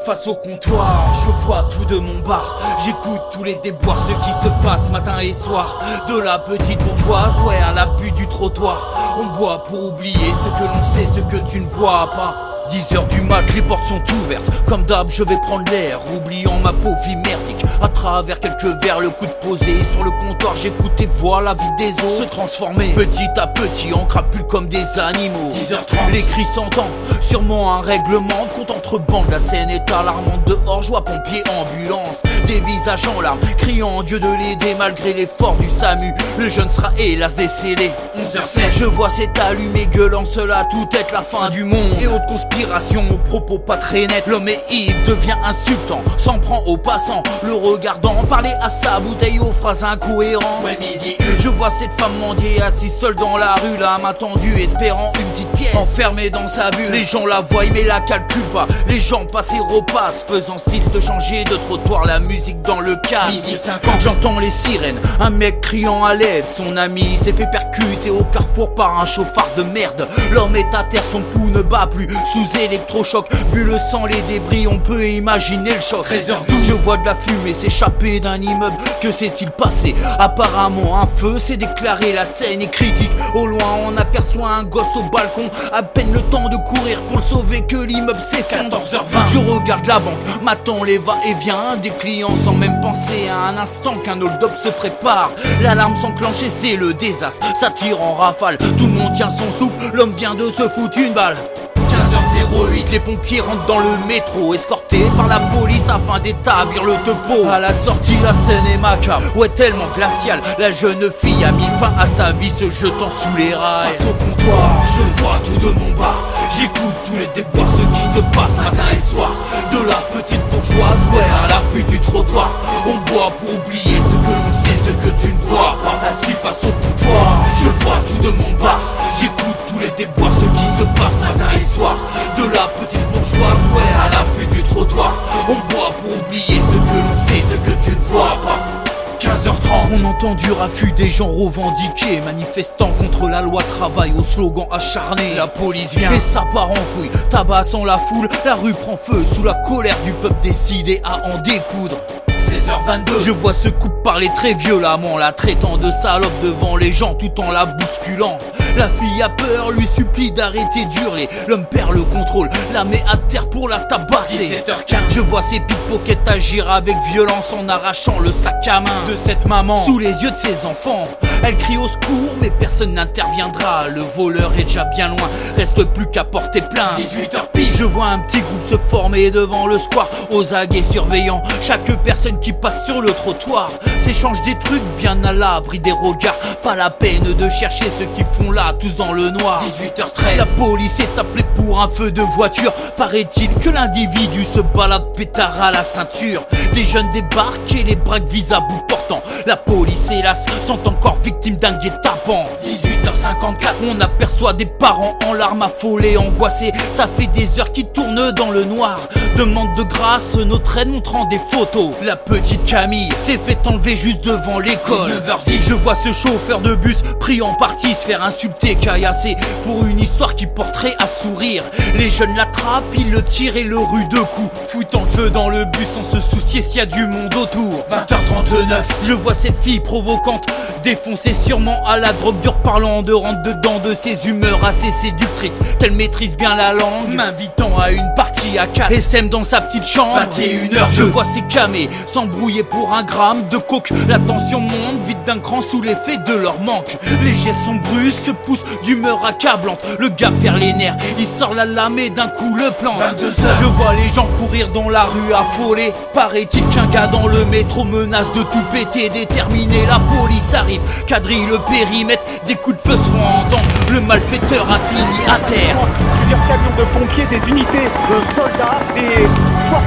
face au comptoir, je vois tout de mon bar. J'écoute tous les déboires, ce qui se passe matin et soir. De la petite bourgeoise, ouais, à l'appui du trottoir. On boit pour oublier ce que l'on sait, ce que tu ne vois pas. 10h du mat, les portes sont ouvertes. Comme d'hab, je vais prendre l'air, oubliant ma pauvre vie merdique. À travers quelques verres, le coup de posé sur le comptoir, j'écoute et vois la vie des autres se transformer. Petit à petit, on crapule comme des animaux. 10h30, les cris s'entendent, sûrement un règlement de compte entre bandes. La scène est alarmante, dehors, je vois pompiers, ambulance. Des visages en larmes, criant Dieu de l'aider malgré l'effort du SAMU. Le jeune sera hélas décédé. 11h07, je vois cet allumé gueulant, cela tout être la fin du monde. Et autres conspiration aux propos pas très nets. L'homme est ivre, devient insultant, s'en prend aux passants, le regardant parler à sa bouteille aux phrases incohérentes. Ouais, midi, je vois cette femme mendier assise seule dans la rue, l'âme attendue, espérant une petite pièce, enfermée dans sa bulle. Les gens la voient mais la calculent pas, les gens passent et repassent, faisant style de changer de trottoir, la musique dans le casque. Midi 50, j'entends les sirènes, un mec criant à l'aide, son ami s'est fait percuter au carrefour par un chauffard de merde. L'homme est à terre, son pouls ne bat plus, sous électrochoc, vu le sang, les débris, on peut imaginer le choc. 13h12, je vois de la fumée s'échapper d'un immeuble, que s'est-il passé? Apparemment un feu s'est déclaré, la scène est critique. Au loin on aperçoit un gosse au balcon, à peine le temps de courir pour le sauver que l'immeuble s'effondre. 14h20, je regarde la banque, m'attend les va-et-vient des clients sans même penser à un instant qu'un hold-up se prépare. L'alarme s'enclenche et c'est le désastre, ça tire en rafale, tout le monde tient son souffle, l'homme vient de se foutre une balle. 15h08, les pompiers rentrent dans le métro, escortés par la police afin d'établir le topo. À la sortie, la scène est macabre, ouais tellement glaciale. La jeune fille a mis fin à sa vie se jetant sous les rails. Face au comptoir, je vois tout de mon bar. J'écoute tous les déboires, ce qui se passe matin et soir. De la petite bourgeoise, ouais à l'appui du trottoir. On boit pour oublier ce que l'on sait, ce que tu ne vois pas. Assis face au comptoir, je vois tout de mon bar. J'écoute tous les déboires, ce qui se passe matin et soir. De la petite bourgeoise, ouais à l'appui du trottoir. On boit pour oublier ce que l'on sait, ce que tu ne vois pas. 15h30, on entend du raffut des gens revendiqués, manifestant contre la loi travail au slogan acharné. La police vient et ça part en couille, tabassant la foule. La rue prend feu sous la colère du peuple décidé à en découdre. 16h22, je vois ce couple parler très violemment, la traitant de salope devant les gens tout en la bousculant. La fille a peur, lui supplie d'arrêter d'hurler. L'homme perd le contrôle, la met à terre pour la tabasser. 17h15, je vois ses pickpockets agir avec violence en arrachant le sac à main de cette maman sous les yeux de ses enfants. Elle crie au secours mais personne n'interviendra. Le voleur est déjà bien loin, reste plus qu'à porter plainte. 18h pile, je vois un petit groupe se former devant le square, aux aguets surveillant chaque personne qui passe sur le trottoir. S'échange des trucs bien à l'abri des regards, pas la peine de chercher ceux qui font là tous dans le noir. 18h13, la police est appelée pour un feu de voiture. Paraît-il que l'individu se balade pétard à la ceinture. Des jeunes débarquent et les braquent vis à bout portant. La police hélas sont encore victimes d'un guet-apens. 18h54, on aperçoit des parents en larmes affolés, angoissés. Ça fait des heures qu'ils tournent dans le noir. Demande de grâce, notre aide montrant des photos. La petite Camille s'est fait enlever juste devant l'école. 19h10, je vois ce chauffeur de bus pris en partie se faire insulter, caillasser pour une histoire qui porterait à sourire. Les jeunes l'attrapent, ils le tirent et le ruent de coups, foutant le feu dans le bus sans se soucier s'il y a du monde autour. 20h39, je vois cette fille provocante défoncée sûrement à la drogue dure, parlant de rentre dedans de ses humeurs assez séductrices. Qu'elle maîtrise bien la langue, m'invitant à une partie à 4 et sème dans sa petite chambre. 21h, je vois ses camés s'embrouiller pour un gramme de coke. La tension monte vite d'un cran sous l'effet de leur manque. Les gestes sont brusques, se poussent d'humeur accablante. Le gars perd les nerfs, il sort la lame et d'un coup le plante. 22h, je vois les gens courir dans la rue affolés. Paraît-il qu'un gars dans le métro menace de tout péter. Déterminé, la police arrive, quadrille le périmètre. Des coups de feu se font entendre, le malfaiteur a fini à terre. Plusieurs camions de pompiers, des unités de soldats, des forces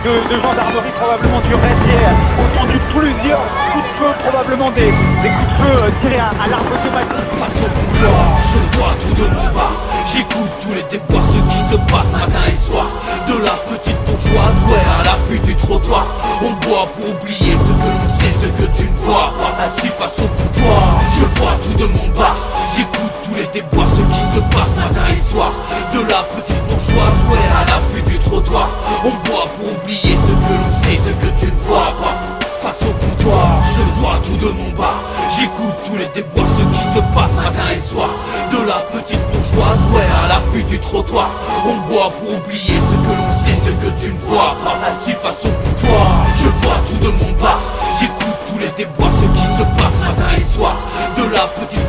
de gendarmerie, probablement du RAID, ont entendu plusieurs coups de feu, probablement des coups de feu tirés à l'arme automatique. Face au comptoir, je vois tout de mon bar. J'écoute tous les déboires, ce qui se passe matin et soir. De la petite bourgeoise, ouais à l'appui du trottoir. On boit pour oublier ce que l'on sait, ce que tu ne vois pas. Assis face au comptoir, je vois tout de mon bar. J'écoute tous les déboires, ce qui se passe matin et soir. De la petite bourgeoise, ouais à l'appui du trottoir. trottoir. On boit pour oublier ce que l'on sait, ce que tu ne vois pas. Face au comptoir, je vois tout de mon bar. J'écoute tous les déboires, ce qui se passe matin et soir. De la petite bourgeoise, ouais, à la pute du trottoir. On boit pour oublier ce que l'on sait, ce que tu ne vois pas. Assis face au comptoir, je vois tout de mon bar. J'écoute tous les déboires, ce qui se passe matin et soir. De la petite